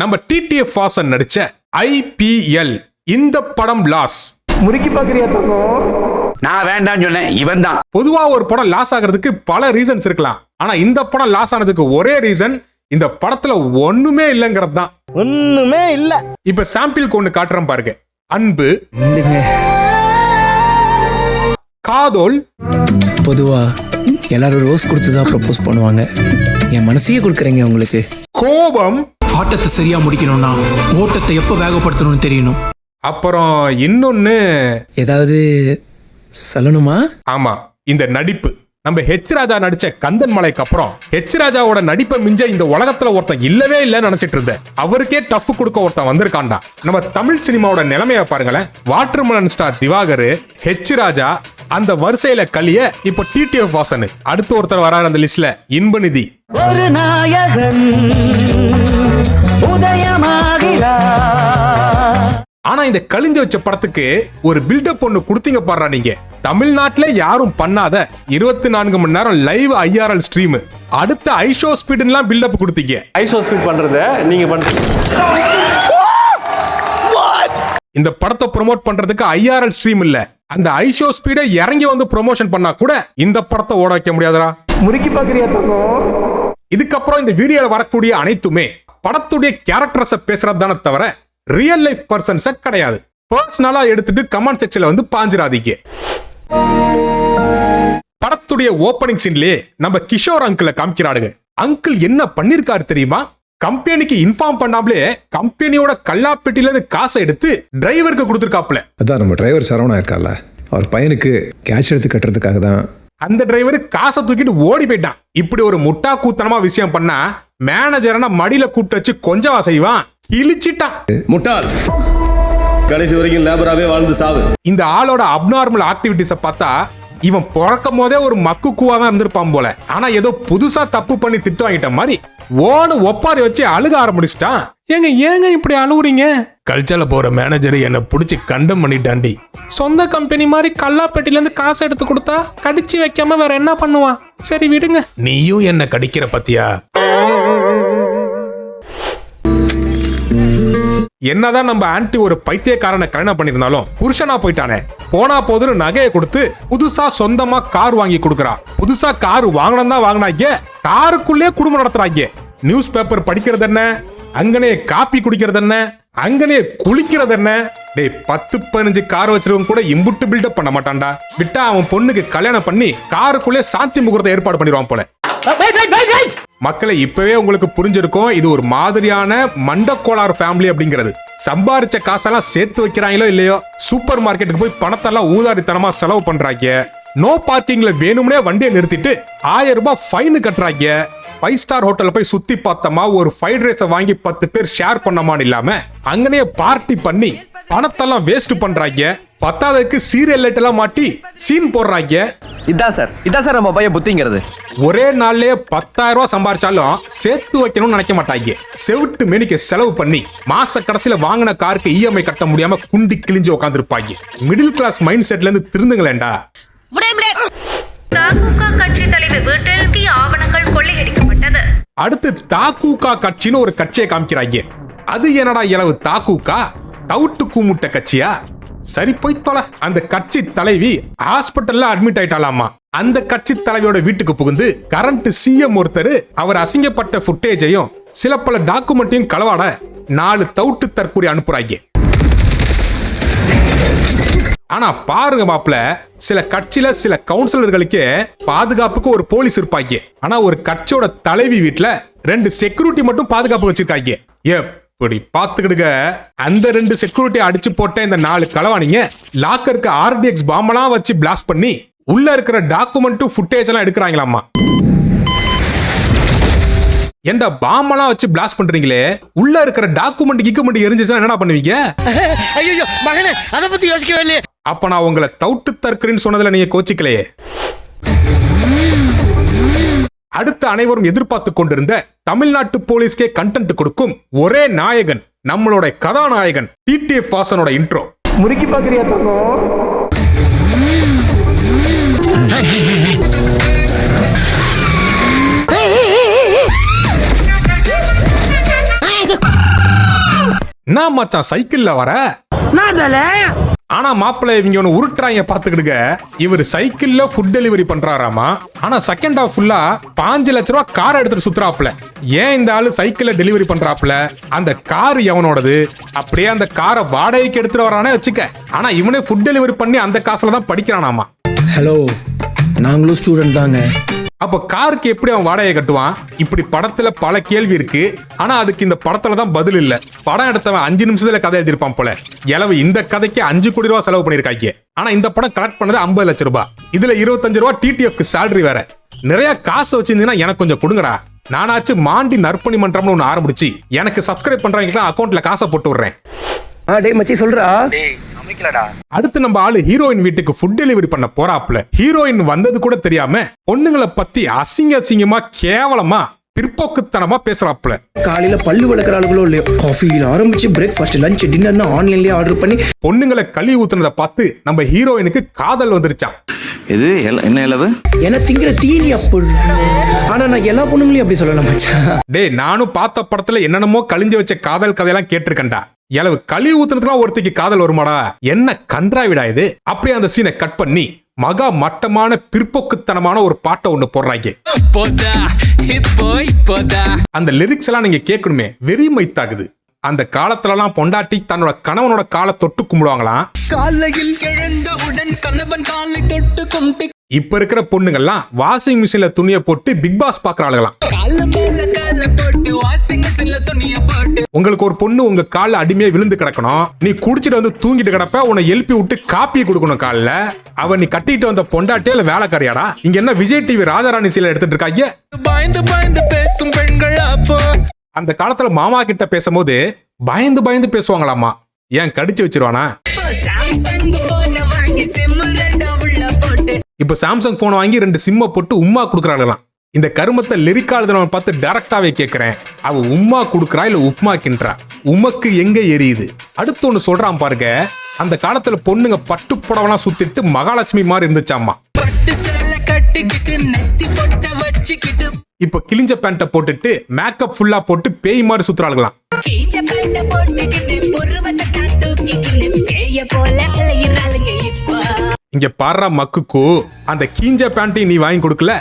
நம்ம டிடிஎஃப் வாசன் நடிச்ச IPL இந்த படம் லாஸ். முறுக்கி பாக்குறியா தங்கம்? நான் வேண்டாம் சொன்னேன், இவன் தான். பொதுவா ஒரு படம் லாஸ் ஆகிறதுக்கு பல ரீசன்ஸ் இருக்கலாம். ஆனா இந்த படம் லாஸ் ஆனதுக்கு ஒரே ரீசன் இந்த படத்துல ஒண்ணுமே இல்லங்கிறது தான். ஒண்ணுமே இல்ல. இப்ப சாம்பிளுக்கு ஒண்ணு காட்டுறேன் பாருங்க. அன்பு, காதோல். பொதுவா எல்லாரும் ரோஸ் கொடுத்துதான் ப்ரப்போஸ் பண்ணுவாங்க. என் மனசையே கொடுக்குறீங்க உங்களுக்கு. கோபம். ஆட்டத்தை சரியா முடிக்கணும்னா ஓட்டத்தை எப்ப வேகப்படுத்தணும்னு தெரியணும். அப்புறம் இன்னொன்னு ஏதாவது சொல்லணுமா? ஆமா, இந்த நடிப்பு. நம்ம ஹெச் ராஜா நடிச்ச கந்தன் மலைக்கு அப்புறம் ஹெச் ராஜாவோட நடிப்பை மிஞ்ச இந்த உலகத்துல ஒருத்தன் இல்லவே இல்லைன்னு நினைச்சிட்டு இருந்தேன். அவருக்கே டஃப் கொடுக்க ஒருத்தன் வந்திருக்காண்டா. நம்ம தமிழ் சினிமாவோட நிலைமைய பாருங்களேன். வாட்டர்மெலன் ஸ்டார் திவாகர், ஹெச் ராஜா, அந்த வரிசையில கலிய இப்ப டிடிஎஃப் வாசன், அடுத்து ஒருத்தர் வராரு அந்த லிஸ்ட்ல, இன்பநிதி. ஒரு நாயகன் ஆனா இந்த கலிஞ்ச வச்ச படத்துக்கு ஒரு பில்டப் ஒண்ணு கொடுத்தீங்க பாரு நீங்க. தமிழ்நாட்டிலே யாரும் பண்ணாத 24 மணி நேரம் லைவ் IRL ஸ்ட்ரீம், அடுத்த ஐஷோ ஸ்பீடுலாம் பில்டப் கொடுத்தீங்க. ஐஷோ ஸ்பீட் பண்றத நீங்க பண்றீங்க. இந்த படத்தை ப்ரோமோட் பண்றதுக்கு IRL ஸ்ட்ரீம் இல்ல, அந்த ஐஷோ ஸ்பீட இறங்கி வந்து ப்ரொமோஷன் பண்ணா கூட இந்த படத்தை ஓட வைக்க முடியாதா? முறுக்கி பாக்குறியா தங்கம்? இதுக்கப்புறம் இந்த வீடியோல வரக்கூடிய அனைத்துமே படத்துடைய கேரக்டர்ஸ பேசுறது தானே தவிர ரியல் லைஃப் பர்சன்ஸ கிடையாது. பர்சனலா எடுத்துட்டு கமெண்ட் செக்ஷன்ல வந்து பாஞ்சிராதீங்க. படத்துடைய ஓபனிங் சீன்லயே நம்ம கிஷோர் அங்கிள காமிக்கிறாருங்க. அங்கிள் என்ன பண்ணிருக்காரு தெரியுமா? கம்பெனிக்கு இன்ஃபார்ம் பண்ணாமலே கம்பெனியோட கல்லாப்பெட்டில இருந்து காசை எடுத்து டிரைவருக்கு கொடுத்துருக்காப்ல. அதான் நம்ம டிரைவர் சரவணா இருக்கார்ல, அவர் பையனுக்கு கேஷ் எடுத்து கட்டுறதுக்காக தான். அந்த டிரைவர் காசை தூக்கிட்டு ஓடி போயிட்டான். இப்படி ஒரு முட்டா கூத்தனமா விஷயம் பண்ணா மேனேஜரனா மடியில கூப்பிட்டு வச்சு கொஞ்சவா செய்வான்? இழிச்சிட்டான். முட்டாள், கடைசி வரைக்கும் லேபராவே வாழ்ந்து சாவு. இந்த ஆளோட அப்நார்மல் ஆக்டிவிட்டிஸ பார்த்தா இவன் பிறக்கும் போதே ஒரு மக்கு கூவா தான் இருந்திருப்பான் போல. ஆனா ஏதோ புதுசா தப்பு பண்ணி திட்டு வாங்கிட்ட மாதிரி ஓடு ஒப்பாரி வச்சு அழுக ஆரம்பிச்சிட்டான். ஏங்க இப்படி அழுவுறீங்க? கல்ச்சர்ல போற மேனேஜர் என்ன புடிச்சு கண்டம் பண்ணிட்டாண்டி. சொந்த கம்பெனி மாதிரி கல்லாப்பேட்டில இருந்து காசு எடுத்து கொடுத்தா கடிச்சு வைக்காம வேற என்ன பண்ணுவான்? சரி விடுங்க. நீயும் என்ன கடிக்கிற பத்தியா? என்னதான் நம்ம ஆன்டி ஒரு பைத்தியக்காரனை கல்யாணம் பண்ணிருந்தாலும் புருஷனா போயிட்டானே, போனா போதுன்னு நகையை கொடுத்து புதுசா சொந்தமா கார் வாங்கி கொடுக்கறா. புதுசா கார் வாங்கணும் தான் வாங்கினாங்க, காருக்குள்ளே குடும்பம் நடத்துறாங்க. நியூஸ் பேப்பர் படிக்கிறது என்ன, அங்கனே காப்பி குடிக்கிறது என்ன, அங்கனே குளிக்கிறது என்ன. டேய் 10-15 கார் வச்சிருக்கவங்க கூட இம்புட்டு பில்டப் பண்ண மாட்டான்டா. விட்டா அவன் பொண்ணுக்கு கல்யாணம் பண்ணி காருக்குள்ளே சாந்தி முகூர்த்த ஏற்பாடு பண்ணிடுவான் போல. மக்களை இப்பவே உங்களுக்கு புரிஞ்சிருக்கும், இது ஒரு மாதிரியான மண்டக்கோளாறு ஃபேமிலி அப்படிங்கிறது. சம்பாரிச்ச காசெல்லாம் சேர்த்து வைக்கிறாங்களோ இல்லையோ, சூப்பர் மார்க்கெட்டுக்கு போய் பணத்தெல்லாம் ஊதாரித்தனமா செலவு பண்றாங்க. நோ பார்க்கிங்ல வேணும்னே வண்டியை நிறுத்திட்டு 1000 ரூபாய் ஃபைன் கட்டுறாங்க. 5 ஸ்டார் ஹோட்டல்ல போய் சுத்தி பார்த்தமா ஒரு ஃப்ரைட் ரைஸை வாங்கி 10 பேர் ஷேர் பண்ணமான்னு இல்லாம அங்கனே பார்ட்டி பண்ணி பணத்தெல்லாம் வேஸ்ட் பண்றாங்க. பத்தாவதுக்கு சீரியல் லைட் எல்லாம் மாட்டி சீன் போடுறாங்க. இதான் சார் நம்ம பையன் புத்திங்கிறது. ஒரே நாள்லயே 10,000 ரூபாய் சம்பாரிச்சாலும் சேர்த்து வைக்கணும்னு நினைக்க மாட்டாங்க. செவிட்டு மேனிக்கு செலவு பண்ணி மாச கடைசியில வாங்கின காருக்கு EMI கட்ட முடியாம குண்டி கிழிஞ்சு உட்காந்துருப்பாங்க. மிடில் கிளாஸ் மைண்ட் செட்ல இருந்து திருந்துங்களேண்டா. அடுத்து தாக்கூகா கட்சின்னு ஒரு கட்சியை காமிக்கிறாங்க. அது என்னடா இளவு தாக்கூகா? தவுட்டு கூமுட்ட கட்சியா? சரி போய் தொலை. அந்த கட்சி தலைவி ஹாஸ்பிட்டல்ல அட்மிட் ஆயிட்டாலாமா. அந்த கட்சி தலைவியோட வீட்டுக்கு புகுந்து கரண்ட் CM ஒருத்தர் அவர் அசிங்கப்பட்ட ஃபுட்டேஜையும் சில பல டாக்குமெண்ட்டையும் களவாட 4 தவுட்டு தற்கூரி அனுப்புறாங்க. ஆனா பாருங்க மாப்ள, சில கட்சியில சில கவுன்சிலர்களுக்கே பாதுகாப்புக்கு ஒரு போலீஸ் இருப்பாங்க. ஆனா ஒரு கட்சியோட தலைவி வீட்டுல 2 செக்யூரிட்டி மட்டும் பாதுகாப்பு வச்சிருக்காங்க. இப்படி பாத்துக்கிடுங்க. அந்த 2 செக்யூரிட்டி அடிச்சு போட்ட இந்த 4 களவாணிங்க லாக்கருக்கு RDX பாம்பெல்லாம் வச்சு பிளாஸ்ட் பண்ணி உள்ள இருக்கிற டாக்குமெண்ட் ஃபுட்டேஜ் எல்லாம் எடுக்கிறாங்களாமா. ஏண்டா பாம்பெல்லாம் வச்சு பிளாஸ்ட் பண்றீங்களே, உள்ள இருக்கிற டாக்குமெண்ட் எரிஞ்சிச்சுன்னா என்னடா பண்ணுவீங்க? ஐயோ மகனே, அத பத்தி யோசிக்கவே இல்லையே. அப்ப நான் உங்களை தவுட்டு தற்கறின்னு சொன்னதுல நீங்க கோச்சிக்கலையே. அடுத்து அனைவரும் எதிர்பார்த்து கொண்டிருந்த தமிழ்நாட்டு போலீஸ்கே கண்டென்ட் கொடுக்கும் ஒரே நாயகன், நம்மளோட கதாநாயகன் டிடிஎஃப் வாசனோட இன்ட்ரோ. முறுக்கி பாக்குறியா தங்கம்? என்ன மச்சான் சைக்கிள்ல வர? ஆனா மாப்பிள்ளை இவங்க ஒன்னு உருட்டுறாங்க பாத்துக்கிடுங்க. இவர் சைக்கிள்ல ஃபுட் டெலிவரி பண்றாராமா. ஆனா செகண்ட் ஹாஃப் ஃபுல்லா 5 லட்ச ரூபா கார் எடுத்துட்டு சுத்துறாப்ல. ஏன் இந்த ஆளு சைக்கிள்ல டெலிவரி பண்றாப்ல? அந்த கார் எவனோடது? அப்படியே அந்த காரை வாடகைக்கு எடுத்துட்டு வரானே வச்சுக்க. ஆனா இவனே ஃபுட் டெலிவரி பண்ணி அந்த காசுல தான் படிக்கிறானாமா. ஹலோ, நாங்களும் ஸ்டூடெண்ட் தாங்க. அப்ப காருக்கு எப்படி அவன் வாடகை கட்டுவான்? இப்படி படத்துல பல கேள்வி இருக்கு. ஆனா அதுக்கு இந்த படத்துல தான் பதில் இல்ல. படம் எடுத்தவன் 5 நிமிஷத்துல கதை எழுதிருப்பான் போல. எலவு இந்த கதைக்கு 5 கோடி ரூபாய் செலவு பண்ணிருக்காங்க. ஆனா இந்த படம் கலெக்ட் பண்ணது 50 லட்சம் ரூபாய். இதுல 25 ரூபாய் டிடிஎஃப்க்கு சேலரி வேற. நிறைய காசு வச்சிருந்தீங்கன்னா எனக்கு கொஞ்சம் கொடுங்கடா. நானாச்சு மாண்டி நற்பணி மன்றம்னு ஒன்னு ஆரம்பிச்சு எனக்கு சப்ஸ்கிரைப் பண்றவங்களுக்கு அக்கௌண்ட்ல காசை போட்டு விடுறேன். டேய் மச்சி சொல்றா. அடுத்து நம்ம ஆளு ஹீரோயின் வீட்டுக்கு ஃபுட் டெலிவரி பண்ண போறாப்ல. ஹீரோயின் வந்தது கூட தெரியாம பொண்ணுங்களை பத்தி அசிங்கமா கேவலமா பிற்போக்குத்தனமா பேசுறாப்ல. காலையில பல்லு விளக்குற ஆளுகளோ இல்லையோ, காஃபில ஆரம்பிச்சு பிரேக்ஃபாஸ்ட் லஞ்ச் டின்னர்னு ஆன்லைன்லயே ஆர்டர் பண்ணி பொண்ணுங்களை கழுவி ஊத்துனதை பார்த்து நம்ம ஹீரோயினுக்கு காதல் வந்துருச்சான். இது என்ன இளவு? என்ன திங்கிற தீனி அப்படி. ஆனா நான் எல்லா பொண்ணுங்களையும் அப்படி சொல்லலாம் மச்சான். டேய், நானும் பார்த்த படத்துல என்னென்னமோ கழிஞ்சு வச்ச காதல் கதையெல்லாம் கேட்டிருக்கேன்டா. எலவு கழுவி ஊத்துனதுக்குலாம் ஒருத்திக்கு காதல் வருமாடா? என்ன கன்றாவிடா இது. அப்படியே அந்த சீனை கட் பண்ணி மகா மட்டமான பிற்போக்குத்தனமான ஒரு பாட்டை ஒண்ணு போடுறாங்க. அந்த லிரிக்ஸ் எல்லாம் நீங்க கேட்கணுமே, வெறி மைத்தாகுது. அந்த காலத்துல எல்லாம் பொண்டாட்டி தன்னோட கணவனோட காலை தொட்டு கும்பிடுவாங்களாம். இப்ப இருக்கிற பொண்ணுங்கெல்லாம் வாஷிங் மிஷின்ல துணியை போட்டு பிக் பாஸ் பாக்குற ஆளுகளாம். உங்களுக்கு ஒரு பொண்ணு உங்க கால்ல அடிமையா விழுந்து கிடக்கணும். நீ குடிச்சிட்டு வந்து தூங்கிட்டு கிடப்ப, உன்னை எழுப்பி விட்டு காப்பியை கொடுக்கணும் கால்ல. அவ நீ கட்டிட்டு வந்த பொண்டாட்டியா இல்ல வேலைக்காரியாடா? இங்க என்ன விஜய் டிவி ராஜாராணி சீலை எடுத்துட்டு இருக்காங்க. அந்த காலத்துல மாமா கிட்ட பேசும்போது பயந்து பயந்து பேசுவாங்களாமா. ஏன் கடிச்சு வச்சிருவானா? இப்ப சாம்சங் போன் வாங்கி 2 சிம்ம போட்டு உம்மா குடுக்கறாங்களாம். இந்த கருமத்தை லிரிக்கா எழுதுனவன் பார்த்து டைரக்டாவே கேட்கிறேன், அவ உம்மா குடுக்கறா இல்ல உப்மா கின்றா? உமக்கு எங்க எரியுது? அடுத்து ஒண்ணு சொல்றான் பாருங்க. அந்த காலத்துல பொண்ணுங்க பட்டு புடவெல்லாம் சுத்திட்டு மகாலட்சுமி மாதிரி இருந்துச்சாமா. இப்ப கிழிஞ்ச பேண்ட போட்டுட்டு மேக்கப் ஃபுல்லா போட்டு பேய் மாதிரி சுத்துறாளுங்களாம். இங்க பாடுற மக்குக்கு அந்த கீஞ்ச பேண்டையும் நீ வாங்கி கொடுக்கல,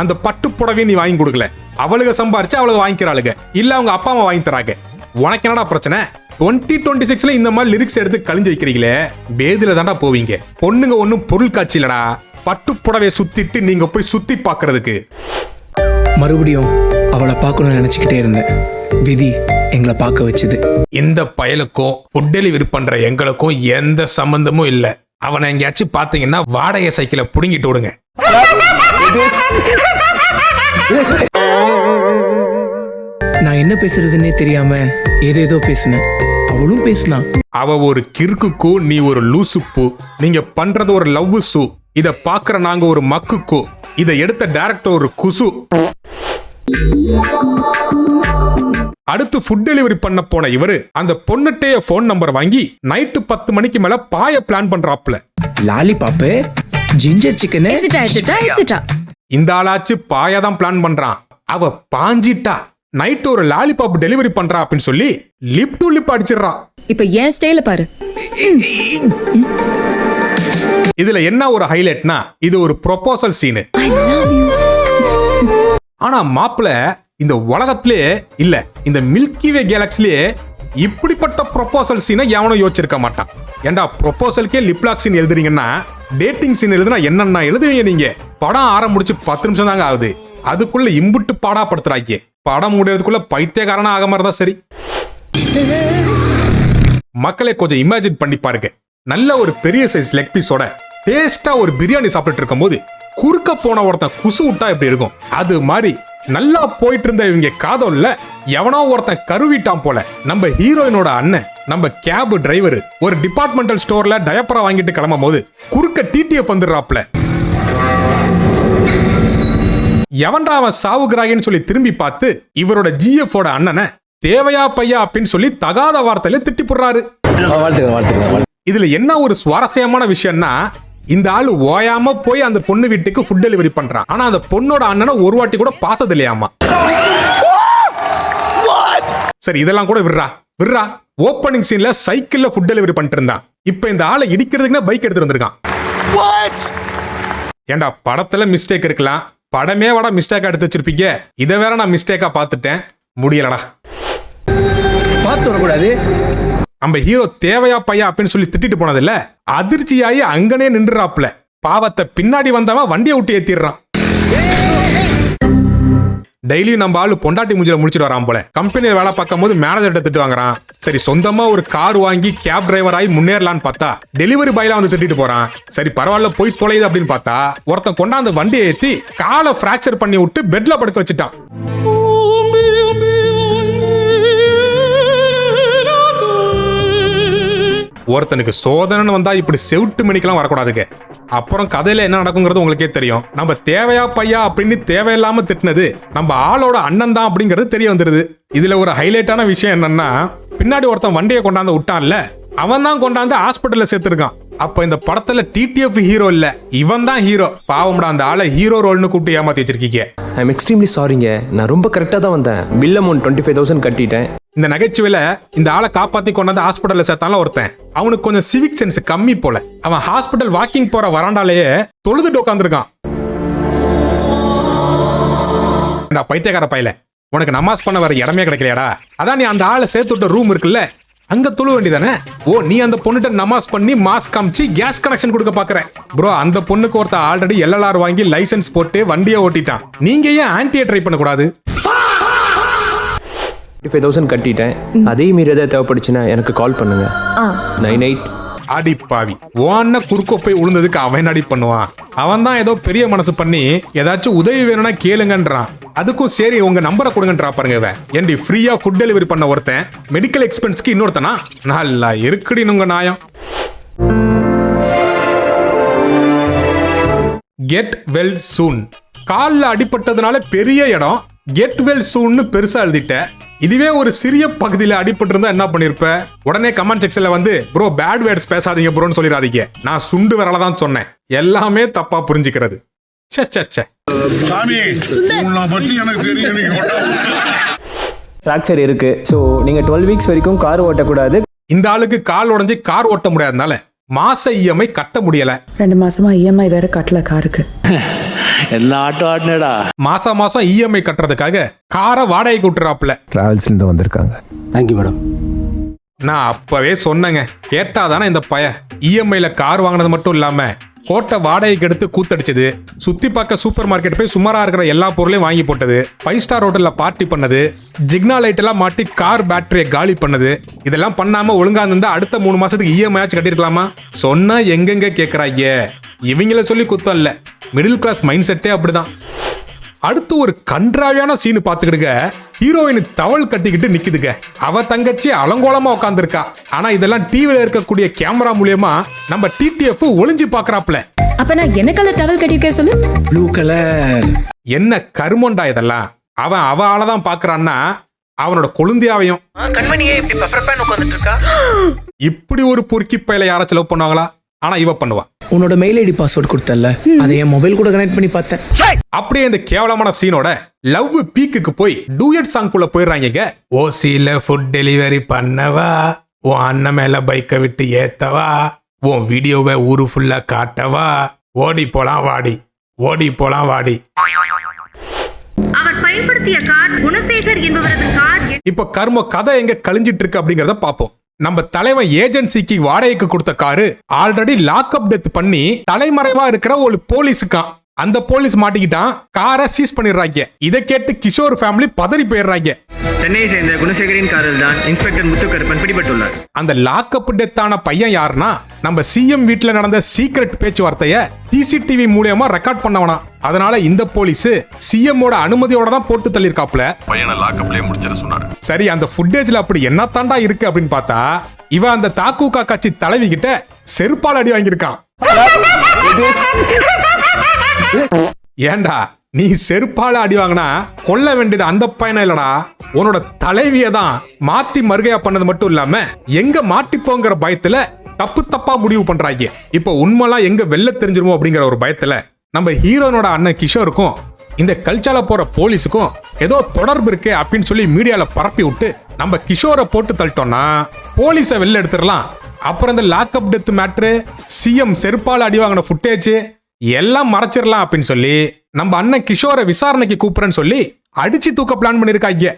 அந்த பட்டு புடவையும் நீ வாங்கி கொடுக்கல. அவளுக சம்பாரிச்சு அவளுக்கு வாங்கிக்கிறாளுங்க, இல்ல அவங்க அப்பா அம்மா வாங்கி தராங்க. உனக்கு என்னடா பிரச்சனை? 2026ல இந்த மாதிரி லிரிக்ஸ் எடுத்து கழிஞ்சு வைக்கிறீங்களே, பேதில தாண்டா போவீங்க. பொண்ணுங்க ஒன்னும் பொருள் காட்சி இல்லடா, பட்டு புடவையை சுத்திட்டு நீங்க போய் சுத்தி பாக்குறதுக்கு. மறுபடியும் அவளை பார்க்கணும்னு நினைச்சுக்கிட்டே இருந்தேன். விதி எங்களை பார்க்க வச்சது. இந்த பயலுக்கும் ஃபுட் டெலிவரி பண்ற எங்களுக்கும் எந்த சம்பந்தமும் இல்ல. அவனை எங்கேயாச்சும் பாத்தீங்கன்னா வாடகை சைக்கிளை புடுங்கிட்டு விடுங்க. நான் என்ன பேசுறதுன்னே தெரியாம ஏதேதோ பேசினேன். அவளும் பேசினா. அவ ஒரு கிறுக்குக்கு, நீ ஒரு லூசுப்பு. நீங்க பண்றது ஒரு லவ் சு. இத பாக்குற நாங்க ஒரு மக்குக்கு. இத எடுத்த டைரக்டர் ஒரு குசு. அடுத்து ஃபுட் டெலிவரி பண்ண போன இவரு அந்த பொண்ணுட்டே போன் நம்பர் வாங்கி நைட்டு 10 மணிக்கு மேல பாய பிளான் பண்றாப்ல. லாலிபாப்பு, ஜிஞ்சர் சிக்கன், இந்த ஆளாச்சு பாயதான் பிளான் பண்றான். அவ பாஞ்சிட்டா நைட் ஒரு லாலிபாப் டெலிவரி பண்றா அப்படின்னு சொல்லி லிப் டு லிப் அடிச்சிடறா. இப்ப ஏன் ஸ்டைல பாரு. இதுல என்ன ஒரு ஹைலைட்னா, இது ஒரு ப்ரொபோசல் சீனு. ஆனா மாப்பிள இந்த உலகத்திலே இல்ல, இந்த மில்கிவே கேலக்சிலே இப்படிப்பட்ட ப்ரொபோசல் சீனை எவனும் யோசிச்சிருக்க மாட்டான். ஏண்டா ப்ரொபோசலுக்கே லிப்லாக் சீன் எழுதுறீங்கன்னா டேட்டிங் சீன் எழுதுனா என்னன்னா எழுதுவீங்க நீங்க? படம் ஆரம்பிச்சு 10 நிமிஷம் தாங்க ஆகுது, அதுக்குள்ள இம்புட்டு பாடாப்படுத்துறாங்க. படம் முடியறதுக்குள்ள பைத்தியக்காரனா ஆக மாதிரிதான் சரி. மக்களை கொஞ்சம் இமேஜின் பண்ணி பாருங்க. நல்ல ஒரு பெரிய சைஸ் லெக் பீஸோட டேஸ்டா ஒரு பிரியாணி சாப்பிட்டு இருக்கும் போது குறுக்க போன ஒருத்தன் குசு விட்டா எப்படி இருக்கும்? அது மாதிரி நல்லா போயிட்டு இருந்த இவங்க காதல்ல எவனோ ஒருத்தன் கருவிட்டான் போல. நம்ம ஹீரோயினோட அண்ணன், நம்ம கேப் டிரைவர் ஒரு டிபார்ட்மெண்டல் ஸ்டோர்ல டயப்பரா வாங்கிட்டு கிளம்பும் போது குறுக்க டிடிஎஃப் வந்துடுறாப்ல. எவன்டா அவன் சாவுகிறாயின்னு சொல்லி திரும்பி பார்த்து இவரோட ஜிஎஃப் ஓட அண்ணனை தேவையா பையா அப்படின்னு சொல்லி தகாத வார்த்தையில திட்டி போடுறாரு. இதுல என்ன ஒரு சுவாரஸ்யமான விஷயம்னா, இந்த ஆளு ஓயாம போய் அந்த பொண்ணு வீட்டுக்கு ஃபுட் டெலிவரி பண்றான். ஆனா அந்த பொண்ணோட அண்ணனை ஒரு வாட்டி கூட பார்த்தது இல்லையாமா. சரி, இதெல்லாம் கூட விடுறா. ஓப்பனிங் சீன்ல சைக்கிள்ல ஃபுட் டெலிவரி பண்ணிட்டு இருந்தான். இப்ப இந்த ஆளை இடிக்கிறதுக்குன்னா பைக் எடுத்துட்டு வந்திருக்கான். ஏண்டா படத்துல மிஸ்டேக் இருக்கலாம், படமே வாடா மிஸ்டேக்கா எடுத்து வச்சிருப்பீங்க. இதை வேற நான் மிஸ்டேக்கா பார்த்துட்டேன், முடியலடா. பார்த்து வரக்கூடாது. நம்ம ஹீரோ தேவையா பையா அப்படின்னு சொல்லி திட்டிட்டு போனது இல்ல, அதிர்ச்சியாயி அங்கனே நின்றுறாப்ல. பாவத்தை பின்னாடி வந்தவன் வண்டியை விட்டு ஏத்திடுறான். டெய்லியும் நம்ம ஆளு பொண்டாட்டி மூஞ்சில முடிச்சிட்டு வரான் போல. கம்பெனியில் வேலை பார்க்கும் போது மேனேஜர் திட்டு வாங்குறான். சரி சொந்தமா ஒரு கார் வாங்கி கேப் டிரைவர் ஆகி முன்னேறலான்னு பார்த்தா டெலிவரி பாய்ல வந்து திட்டிட்டு போறான். சரி பரவாயில்ல போய் தொலைது அப்படின்னு பார்த்தா ஒருத்தன் கொண்டாந்து வண்டியை ஏத்தி காலை பிராக்சர் பண்ணி விட்டு பெட்ல படுக்க வச்சுட்டான். ஒருத்தனுக்கு சோதனைன்னு வந்தா இப்படி செவிட்டு மணிக்கெல்லாம் வரக்கூடாதுங்க. அப்புறம் கதையில என்ன நடக்குங்கிறது உங்களுக்கே தெரியும். நம்ம தேவையா பையா அப்படின்னு தேவையில்லாம திட்டினது நம்ம ஆளோட அண்ணன் தான் அப்படிங்கிறது தெரிய வந்துருது. இதுல ஒரு ஹைலைட்டான விஷயம் என்னன்னா, பின்னாடி ஒருத்தன் வண்டியை கொண்டாந்து விட்டான்ல, அவன் தான் கொண்டாந்து ஹாஸ்பிட்டல்ல சேர்த்திருக்கான். அப்ப இந்த படத்துல டிடிஎஃப் ஹீரோ இல்ல, இவன் தான் ஹீரோ. பாவம்டா அந்த ஆளை ஹீரோ ரோல்னு கூப்பிட்டு ஏமாத்தி வச்சிருக்கீங்க. ஐ எம் எக்ஸ்ட்ரீம்லி சாரிங்க. நான் ரொம்ப கரெக்டாக தான் வந்தேன். பில் அமௌண்ட் 25,000 கட்டிட்டேன். இந்த நகைச்சுவையில இந்த ஆளை காப்பாத்தி கொண்டாந்து ஹாஸ்பிட்டல்ல சேர்த்தால ஒருத்தன், அவனுக்கு கொஞ்சம் சிவிக் சென்ஸ் கம்மி போல. அவன் ஹாஸ்பிட்டல் வாக்கிங் போற வராண்டாலேயே தொழுதுட்டு உட்காந்துருக்கான். பைத்தியக்கார பையல, உனக்கு நமாஸ் பண்ண வர இடமே கிடைக்கலையாடா? அதான் நீ அந்த ஆளை சேர்த்து விட்ட ரூம் இருக்குல்ல, அங்க தொழு வேண்டியதானே. ஓ நீ அந்த பொண்ணுகிட்ட நமாஸ் பண்ணி மாஸ்க் காமிச்சு கேஸ் கனெக்ஷன் கொடுக்க பாக்குற. ப்ரோ அந்த பொண்ணுக்கு ஒருத்த ஆல்ரெடி LLR வாங்கி லைசன்ஸ் போட்டு வண்டியை ஓட்டிட்டான். நீங்க ஏன் ஆன்டியை ட்ரை பண்ணக்கூடாது? 25,000 கட்டிட்டேன். அதே மீறி ஏதாவது தேவைப்படுச்சுன்னா எனக்கு கால் பண்ணுங்க. 98. அடி பாவி, ஓன்ன குறுக்கோ போய் விழுந்ததுக்கு அவன் அடி பண்ணுவான். அவன் தான் ஏதோ பெரிய மனசு பண்ணி ஏதாச்சும் உதவி வேணும்னா கேளுங்கன்றான். அதுக்கும் சரி உங்க நம்பரை கொடுங்கன்றா பாருங்க. இவன் ஏண்டி ஃப்ரீயா ஃபுட் டெலிவரி பண்ண ஒருத்தன் மெடிக்கல் எக்ஸ்பென்ஸ்க்கு இன்னொருத்தனா? நல்லா இருக்குடி உங்க நாயம். கெட் வெல் சூன். காலில் அடிபட்டதுனால பெரிய இடம் கெட் வெல் சூன்னு பெருசா எழுதிட்ட. இதுவே ஒரு சிறிய பகுதியில் அடிபட்டு இருந்தா என்ன பண்ணிருப்ப? உடனே கமெண்ட் செக்ஷன்ல வந்து ப்ரோ பேட் வேர்ட்ஸ் பேசாதீங்க ப்ரோன்னு சொல்லிடாதீங்க. நான் சுண்டு விரல தான் சொன்னேன். எல்லாமே தப்பா புரிஞ்சுக்கிறது. ஃப்ராக்சர் இருக்கு. ஸோ நீங்க 12 வீக்ஸ் வரைக்கும் கார் ஓட்டக்கூடாது. இந்த ஆளுக்கு கால் உடஞ்சி கார் ஓட்ட முடியாதனால மாச இஎம்ஐ கட்ட முடியல. 2 மாசமா இஎம்ஐ வேற கட்டல காருக்கு. என்ன ஆட்டோ ஆடினடா. மாசம் இஎம்ஐ கட்டுறதுக்காக காரை வாடகைக்கு விட்டுறாப்ல. டிராவல்ஸ்ல இருந்து வந்திருக்காங்க. Thank you madam. நான் அப்பவே சொன்னேங்க, கேட்டாதானே இந்த பய இஎம்ஐல கார் வாங்கினது மட்டும் இல்லாம கோட்டை வாடகைக்கு எடுத்து கூத்தடிச்சது, சுத்தி பார்க்க சூப்பர் மார்க்கெட் போய் சுமாரா இருக்கிற எல்லா பொருளையும் வாங்கி போட்டது, 5 ஸ்டார் ஹோட்டல்ல பார்ட்டி பண்ணது, ஜிக்னா லைட் எல்லாம் மாட்டி கார் பேட்டரியை காலி பண்ணது. இதெல்லாம் பண்ணாம ஒழுங்கா இருந்தா அடுத்த 3 மாசத்துக்கு இஎம்ஐ ஆச்சு கட்டிருக்கலாமா? சொன்னா எங்கெங்க கேக்குறாங்க. இவங்கள சொல்லி குத்தம் இல்ல, மிடில் கிளாஸ் மைண்ட் செட்டே அப்படிதான். அடுத்து ஒரு கன்றாவியான சீனு பாத்துக்கிடுங்க. ஹீரோயின் தவள் கட்டிக்கிட்டு நிக்குதுங்க. அவ தங்கச்சி அலங்கோலமா உட்காந்துருக்கா. ஆனா இதெல்லாம் டிவில இருக்கக்கூடிய கேமரா மூலியமா நம்ம டிடிஎஃப் ஒளிஞ்சு பாக்குறாப்ல. அப்ப நான் என்ன கலர் டவல் கட்டிருக்கேன் சொல்லு? Blue colour. என்ன கருமண்டா இதெல்லாம்? அவன் அவ ஆளதான் பாக்குறான்னா அவனோட கொழுந்தியாவையும். இப்படி ஒரு பொறுக்கி பையில யாராச்சும் லவ் பண்ணுவாங்களா? ஆனா இவ பண்ணுவா. உன்னோட மெயில் ஐடி பாஸ்வேர்ட் கொடுத்தல, அதை என் மொபைல் கூட கனெக்ட் பண்ணி பார்த்தேன். அப்படியே இந்த கேவலமான சீனோட லவ் பீக்குக்கு போய் டூயட் சாங்குள்ள போயிடுறாங்க. ஓசியில ஃபுட் டெலிவரி பண்ணவா, உன் அண்ணன் மேல பைக்கை விட்டு ஏத்தவா, உன் வீடியோவை ஊரு ஃபுல்லா காட்டவா, ஓடி போலாம் வாடி, ஓடி போலாம் வாடி. அவர் பயன்படுத்திய கார் குணசேகர் என்பவரது கார். இப்ப கர்ம கதை எங்க கழிஞ்சிட்டு இருக்கு அப்படிங்கறத பாப்போம். நம்ம தலைவன் ஏஜென்சிக்கு வாடகைக்கு கொடுத்த காரு ஆல்ரெடி லாக்அப் டெத் பண்ணி தலைமறைவா இருக்கிற ஒரு போலீஸுக்கான். அந்த போலீஸ் மாட்டிக்கிட்டான், காரை சீஸ் பண்ணிடுறாங்க. இதை கேட்டு கிஷோர் ஃபேமிலி பதறி போயிடுறாங்க. சென்னையை சேர்ந்த குணசேகரின் காரில் தான் இன்ஸ்பெக்டர் முத்துக்கருப்பன் பிடிபட்டுள்ளார். அந்த லாக்அப் டெத்தான பையன் யாருன்னா, நம்ம சிஎம் வீட்டுல நடந்த சீக்ரெட் பேச்சுவார்த்தைய சிசிடிவி மூலியமா ரெக்கார்ட் பண்ணவனா. அதனால இந்த போலீஸ் சிஎம்மோட அனுமதியோட தான் போட்டு தள்ளிருக்காப்ல. பையனை லாக்அப்லயே முடிச்சிட சொன்னாரு. சரி அந்த ஃபுட்டேஜ்ல அப்படி என்ன தாண்டா இருக்கு அப்படின்னு பார்த்தா, இவன் அந்த தாக்கூகா கட்சி தலைவி கிட்ட செருப்பால் அடி வாங்கியிருக்கான். ஏண்டா நீ செருப்பால அடி வாங்கினா கொல்ல வேண்டியது அந்த பையனை இல்லடா, உன்னோட தலைவிய தான். மாத்தி மறுகையா பண்ணது மட்டும் இல்லாம எங்க மாட்டிப்போங்கிற பயத்துல தப்பு தப்பா முடிவு பண்றாங்க. இப்ப உண்மைலாம் எங்க வெளில தெரிஞ்சிருமோ அப்படிங்கிற ஒரு பயத்துல நம்ம ஹீரோனோட அண்ணன் கிஷோருக்கும் இந்த கல்ச்சால போற போலீஸுக்கும் ஏதோ தொடர்பு இருக்கு அப்படின்னு சொல்லி மீடியால பரப்பி விட்டு நம்ம கிஷோரை போட்டு தள்ளிட்டோம்னா போலீஸை வெளில எடுத்துடலாம். அப்புறம் இந்த லாக்அப் டெத் மேட்ரு, சிஎம் செருப்பால் அடி வாங்கின ஃபுட்டேஜ் எல்லாம் மறைச்சிடலாம் அப்படின்னு சொல்லி நம்ம அண்ணன் கிஷோரை விசாரணைக்கு கூப்பிடுறேன்னு சொல்லி அடிச்சு தூக்க பிளான் பண்ணிருக்காங்க.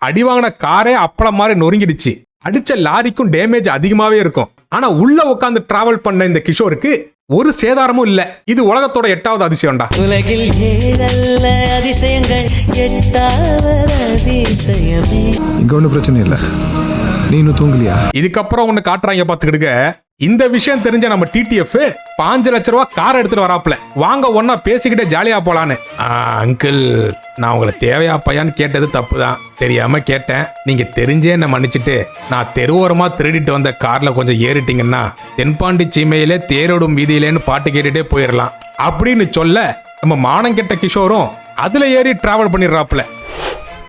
அடி வாங்கின காரே அப்பளம் மாதிரி நொறுங்கிடுச்சு. அடிச்ச லாரிக்கும் டேமேஜ் அதிகமாவே இருக்கும். ஆனா உள்ள உட்காந்து டிராவல் பண்ண இந்த கிஷோருக்கு ஒரு சேதாரமும் இல்ல. இது உலகத்தோட 8வது அதிசயம்டா. உலகில் 7 அதிசயங்கள் 8வது அதிசயமே. இங்க ஒன்றும் பிரச்சனை இல்லை, நீ இன்னும் தூங்கலையா? இதுக்கப்புறம் ஒண்ணு காட்டுறாங்க பாத்துக்கிடுங்க. இந்த விஷயம் தெரிஞ்ச நம்ம டிடிஎஃப் 5 லட்ச ரூபா கார் எடுத்துட்டு வராப்ல. வாங்க ஒன்னா பேசிக்கிட்டே ஜாலியா போலான்னு. அங்கிள், நான் உங்களை தேவையா பையான்னு கேட்டது தப்புதான், தெரியாம கேட்டேன். நீங்க தெரிஞ்சே என்ன மன்னிச்சுட்டு நான் தெருவோரமா திருடிட்டு வந்த கார்ல கொஞ்சம் ஏறிட்டீங்கன்னா தென்பாண்டி சீமையிலே தேரோடும் வீதியிலேன்னு பாட்டு கேட்டுட்டே போயிடலாம் அப்படின்னு சொல்ல நம்ம மானங்கெட்ட கிஷோரும் அதுல ஏறி டிராவல் பண்ணிடுறாப்ல.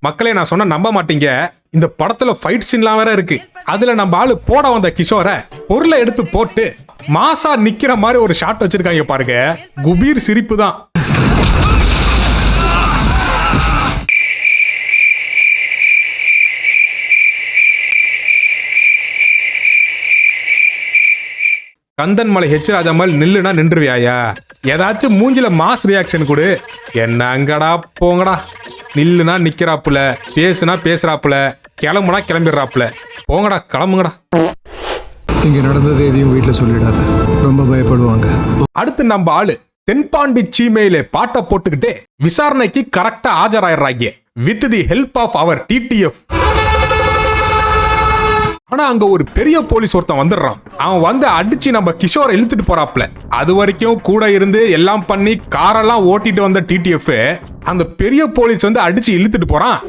மக்களே, நான் சொன்ன நம்ப மாட்டீங்க, இந்த படத்துல ஃபைட் சீன்லாம் வேற இருக்கு. அதுல நம்ம ஆளு போட வந்த கிஷோரை பொருளை எடுத்து போட்டு மாசா நிக்கிற மாதிரி ஒரு ஷாட் வச்சிருக்காங்க பாருங்க. குபீர் சிரிப்பு தான். கந்தன் மலை ஹெச் ராஜாமல் நில்லுனா நின்றுவியாயா? ஏதாச்சும் மூஞ்சில மாஸ் ரியாக்ஷன் கொடு. என்னங்கடா போங்கடா. நில்லுனா நிக்கிறாப்புல, பேசுனா பேசுறாப்புல, கிளம்புனா கிளம்பிடுறாப்புல. போங்கடா, கிளம்புங்கடா. இங்க நடந்தது எதையும் வீட்டுல சொல்லிடாத, ரொம்ப பயப்படுவாங்க. அடுத்து நம்ம ஆளு தென்பாண்டி சீமையிலே பாட்டை போட்டுக்கிட்டே விசாரணைக்கு கரெக்டா ஆஜராயிடுறாங்க with the help of our TTF. ஆனா அங்க ஒரு பெரிய போலீஸ் ஒருத்தன் வந்துடுறான். அவன் வந்து அடிச்சு நம்ம கிஷோரை இழுத்துட்டு போறாப்ல. அது வரைக்கும் கூட இருந்து எல்லாம் பண்ணி காரெல்லாம் ஓட்டிட்டு வந்த டிடிஎஃப் அந்த பெரிய போலீஸ் வந்து அடிச்சு இழுத்துட்டு போறான்.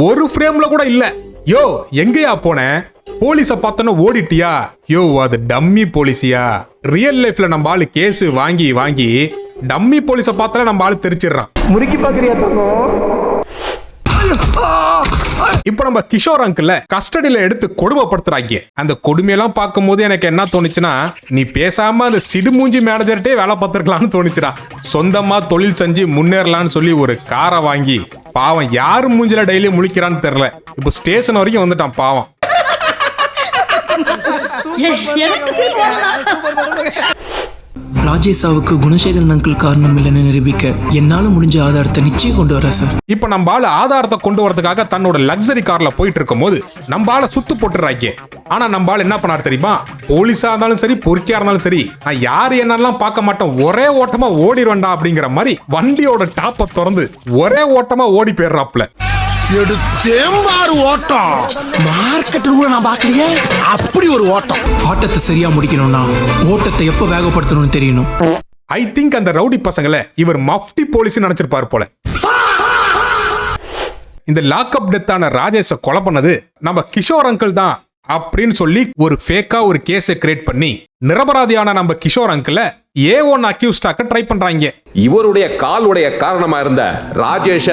ஒரு ஃப்ரேம்ல கூட இல்ல. யோ, எங்கயா போன? போலீஸ பார்த்தோன்னு ஓடிட்டியா? யோ, அது டம்மி போலீஸியா? ரியல் லைஃப்ல நம்ம ஆளு கேஸ் வாங்கி வாங்கி டம்மி போலீஸ பார்த்தால நம்ம ஆளு தெரிச்சிடுறான். முறுக்கி பாக்குறியா தங்கம்? இப்ப நம்ம கிஷோர் அங்கிள் கஸ்டடியில எடுத்து கொடுமைப்படுத்துறாங்க. அந்த கொடுமையெல்லாம் பார்க்கும் போது எனக்கு என்ன தோணுச்சுன்னா, நீ பேசாம அந்த சிடுமூஞ்சி மேனேஜர்ட்டே வேலை பார்த்திருக்கலாம்னு தோணுச்சுடா. சொந்தமா தொழில் செஞ்சு முன்னேறலாம்னு சொல்லி ஒரு காரை வாங்கி பாவம் யாரு மூஞ்சில டெய்லி முழிக்கிறான்னு தெரியல. இப்போ ஸ்டேஷன் வரைக்கும் வந்துட்டான் பாவம். ராஜேஷாவுக்கு குணசேகரன் அங்கிள் காரணம் இல்லைன்னு நிரூபிக்க என்னால முடிஞ்ச ஆதாரத்தை நிச்சயம் கொண்டு வரேன் சார். இப்ப நம்ம ஆளு ஆதாரத்தை கொண்டு வரதுக்காக தன்னோட லக்ஸரி கார்ல போயிட்டு இருக்கும் போது நம்ம ஆளை சுத்து போட்டுறாங்க. ஆனா நம்ம ஆளு என்ன பண்ணாரு தெரியுமா? போலீஸா இருந்தாலும் சரி, பொறுக்கியா இருந்தாலும் சரி, நான் யாரு என்னெல்லாம் பார்க்க மாட்டேன், ஒரே ஓட்டமா ஓடிடுவேண்டா அப்படிங்கிற மாதிரி வண்டியோட டாப்பை திறந்து ஒரே ஓட்டமா ஓடி போயிடுறாப்ல. ஓட்டம் மார்க்கெட் நான் பாக்கலையே, அப்படி ஒரு ஓட்டம். ஆட்டத்தை சரியா முடிக்கணும்னா ஓட்டத்தை எப்ப வேகப்படுத்தணும்னு தெரியணும். ஐ திங்க் அந்த ரவுடி பசங்களை இவர் மஃப்டி போலீஸ் நினைச்சிருப்பாரு போல. இந்த லாக்அப் டெத்தான ராஜேஷை கொலை பண்ணது நம்ம கிஷோர் அங்கிள் தான் அப்படின்னு சொல்லி ஒரு ஃபேக்கா ஒரு கேஸை கிரியேட் பண்ணி நிரபராதியான நம்ம கிஷோர் அங்கிள் A1 அக்யூஸ்டாக்க ட்ரை பண்றாங்க. இவருடைய காலுடைய காரணமா இருந்த ராஜேஷ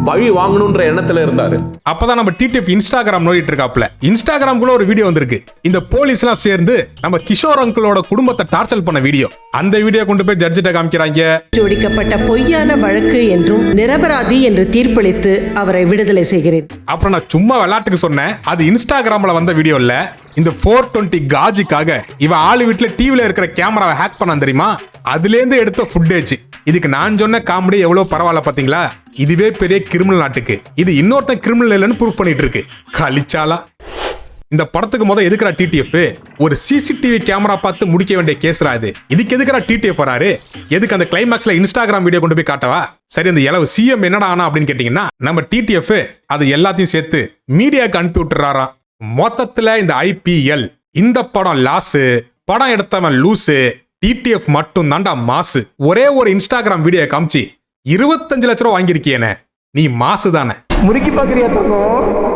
பழி வாங்கணும்ன்ற எண்ணத்துல இருந்தாரு. அப்பதான் நம்ம டிடிஎஃப் இன்ஸ்டாகிராம் நோடிட்டு இருக்காப்ல. இன்ஸ்டாகிராம்குள்ள ஒரு வீடியோ வந்திருக்கு. இந்த போலீஸ் எல்லாம் சேர்ந்து நம்ம கிஷோர் அங்கிளோட குடும்பத்தை டார்ச்சர் பண்ண வீடியோ. அந்த வீடியோ கொண்டு போய் ஜட்ஜிட்ட காமிக்கிறாங்க. ஜோடிக்கப்பட்ட பொய்யான வழக்கு என்றும் நிரபராதி என்று தீர்ப்பளித்து அவரை விடுதலை செய்கிறேன். அப்புறம் நான் சும்மா விளையாட்டுக்கு சொன்னேன், அது இன்ஸ்டாகிராம்ல வந்த வீடியோ இல்ல. இந்த 420 காஜுக்காக இவன் ஆளு வீட்டுல டிவில இருக்கிற கேமராவை ஹேக் பண்ணான் தெரியுமா? அதுல இருந்து எடுத்த ஃபுட்டேஜ். இதுக்கு நான் சொன்ன காமெடி எவ்வளவு பரவாயில்ல பாத்தீங்களா? இதுவே பெரிய கிரிமினல் நாட்டுக்கு இது இன்னொருத்தன் கிரிமினல் இல்லைன்னு ப்ரூவ் பண்ணிட்டு இருக்கு. கலிச்சாலா. இந்த படத்துக்கு முதல் எதுக்குறா டிடிஎஃப்? ஒரு சிசிடிவி கேமரா பார்த்து முடிக்க வேண்டிய கேஸ்ரா இது. இதுக்கு எதுக்குறா டிடிஎஃப் வராரு? எதுக்கு அந்த கிளைமேக்ஸ்ல இன்ஸ்டாகிராம் வீடியோ கொண்டு போய் காட்டவா? சரி, அந்த இளவு சிஎம் என்னடா ஆனா அப்படின்னு கேட்டீங்கன்னா, நம்ம டிடிஎஃப் அது எல்லாத்தையும் சேர்த்து மீடியாக்கு அனுப்பி விட்டுறாராம். மொத்தத்துல இந்த ஐபிஎல், இந்த படம் லாஸ், படம் எடுத்தவன் லூசு, டிடிஎஃப் மட்டும் தாண்டா மாசு. ஒரே ஒரு இன்ஸ்டாகிராம் வீடியோ காமிச்சு 25 லட்ச ரூபா வாங்கியிருக்கியேனே, நீ மாசு தானே? முறுக்கி பாக்குறியா தங்கம்?